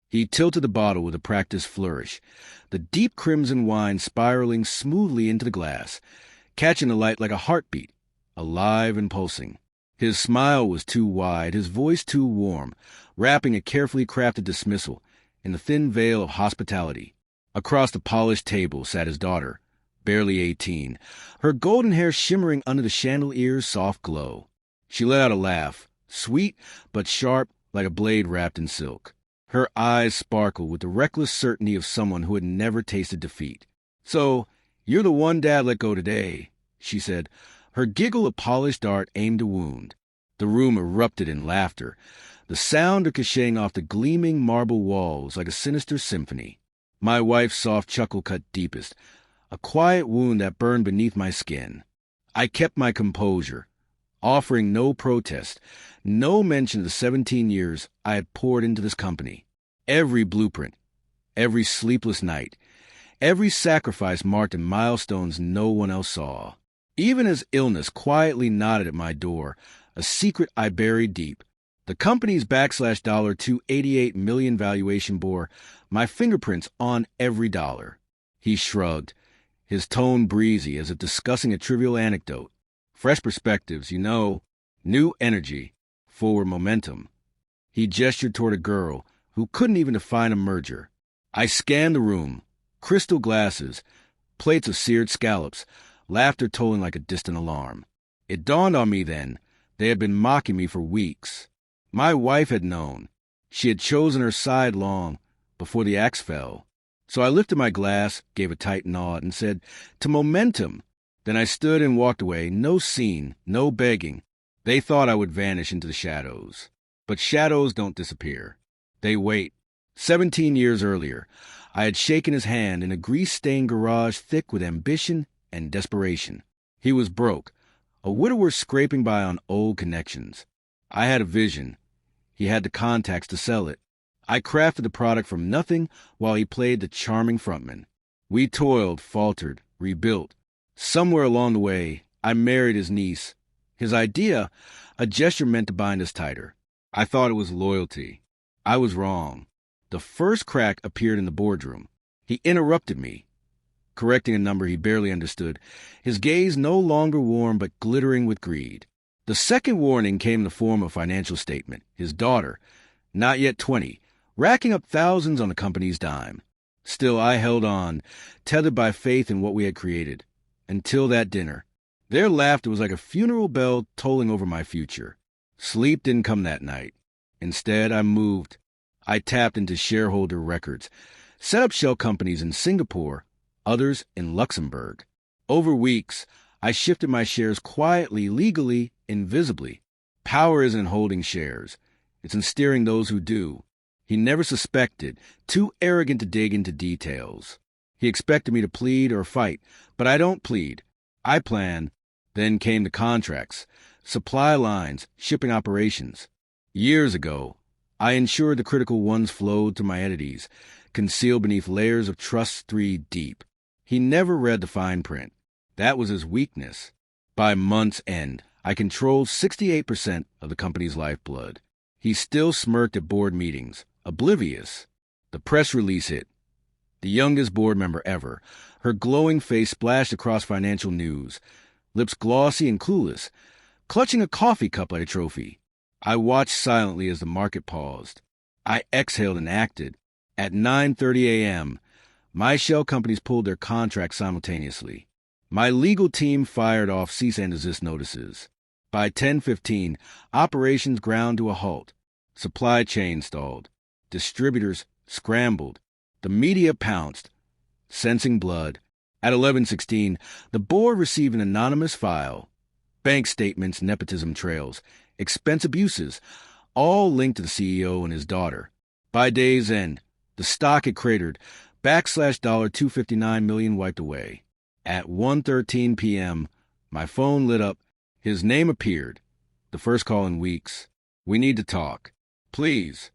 He tilted the bottle with a practiced flourish, the deep crimson wine spiraling smoothly into the glass, catching the light like a heartbeat, alive and pulsing. His smile was too wide, his voice too warm, wrapping a carefully crafted dismissal in the thin veil of hospitality. Across the polished table sat his daughter, barely 18, her golden hair shimmering under the chandelier's soft glow. She let out a laugh, sweet but sharp like a blade wrapped in silk. Her eyes sparkled with the reckless certainty of someone who had never tasted defeat. "So, you're the one Dad let go today," she said, her giggle a polished dart aimed to wound. The room erupted in laughter, the sound ricocheting off the gleaming marble walls like a sinister symphony. My wife's soft chuckle cut deepest, a quiet wound that burned beneath my skin. I kept my composure, offering no protest, no mention of the 17 years I had poured into this company. Every blueprint, every sleepless night, every sacrifice marked in milestones no one else saw. Even as illness quietly nodded at my door, a secret I buried deep, the company's $288 million valuation bore my fingerprints on every dollar. He shrugged, his tone breezy as if discussing a trivial anecdote. Fresh perspectives, new energy, forward momentum. He gestured toward a girl who couldn't even define a merger. I scanned the room, crystal glasses, plates of seared scallops, laughter tolling like a distant alarm. It dawned on me then, they had been mocking me for weeks. My wife had known. She had chosen her side long before the axe fell. So I lifted my glass, gave a tight nod, and said, "To momentum." Then I stood and walked away, no scene, no begging. They thought I would vanish into the shadows. But shadows don't disappear. They wait. 17 years earlier, I had shaken his hand in a grease-stained garage thick with ambition and desperation. He was broke, a widower scraping by on old connections. I had a vision. He had the contacts to sell it. I crafted the product from nothing while he played the charming frontman. We toiled, faltered, rebuilt. Somewhere along the way, I married his niece. His idea, a gesture meant to bind us tighter. I thought it was loyalty. I was wrong. The first crack appeared in the boardroom. He interrupted me, correcting a number he barely understood, his gaze no longer warm but glittering with greed. The second warning came in the form of a financial statement. His daughter, not yet 20, racking up thousands on the company's dime. Still, I held on, tethered by faith in what we had created. Until that dinner. Their laughter was like a funeral bell tolling over my future. Sleep didn't come that night. Instead, I moved. I tapped into shareholder records, set up shell companies in Singapore, others in Luxembourg. Over weeks, I shifted my shares quietly, legally, invisibly. Power isn't in holding shares. It's in steering those who do. He never suspected, too arrogant to dig into details. He expected me to plead or fight, but I don't plead. I plan. Then came the contracts, supply lines, shipping operations. Years ago, I ensured the critical ones flowed through my entities, concealed beneath layers of trust 3 deep. He never read the fine print. That was his weakness. By month's end, I controlled 68% of the company's lifeblood. He still smirked at board meetings, oblivious. The press release hit. The youngest board member ever, her glowing face splashed across financial news, lips glossy and clueless, clutching a coffee cup like a trophy. I watched silently as the market paused. I exhaled and acted. At 9:30 a.m., my shell companies pulled their contracts simultaneously. My legal team fired off cease and desist notices. By 10:15, operations ground to a halt. Supply chain stalled. Distributors scrambled. The media pounced, sensing blood. At 11:16, the board received an anonymous file. Bank statements, nepotism trails, expense abuses, all linked to the CEO and his daughter. By day's end, the stock had cratered, $259 million wiped away. At 1:13 p.m., my phone lit up. His name appeared. The first call in weeks. "We need to talk. Please."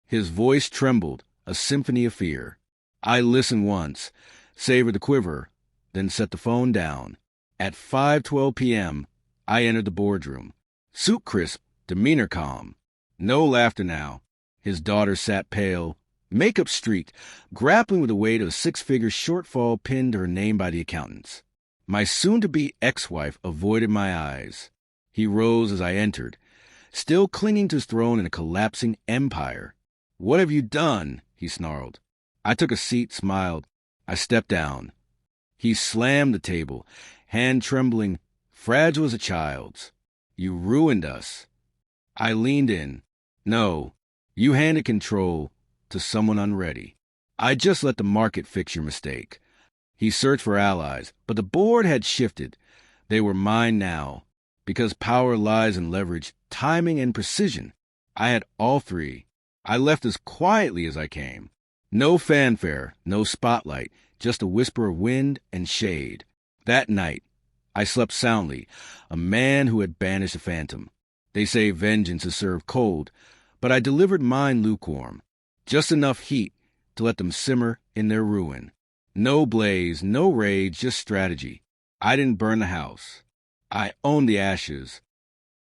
His voice trembled, a symphony of fear. I listened once, savored the quiver, then set the phone down. At 5:12 p.m., I entered the boardroom. Suit crisp, demeanor calm. No laughter now. His daughter sat pale, Makeup streaked, grappling with the weight of a six-figure shortfall pinned to her name by the accountants. My soon-to-be ex-wife avoided my eyes. He rose as I entered, still clinging to his throne in a collapsing empire. "What have you done?" he snarled. I took a seat, smiled. I stepped down. He slammed the table, hand trembling, fragile as a child's. "You ruined us." I leaned in. "No, you handed control to someone unready. I just let the market fix your mistake." He searched for allies, but the board had shifted. They were mine now. Because power lies in leverage, timing, and precision. I had all three. I left as quietly as I came. No fanfare, no spotlight, just a whisper of wind and shade. That night, I slept soundly, a man who had banished a phantom. They say vengeance is served cold, but I delivered mine lukewarm. Just enough heat to let them simmer in their ruin. No blaze, no rage, just strategy. I didn't burn the house. I owned the ashes.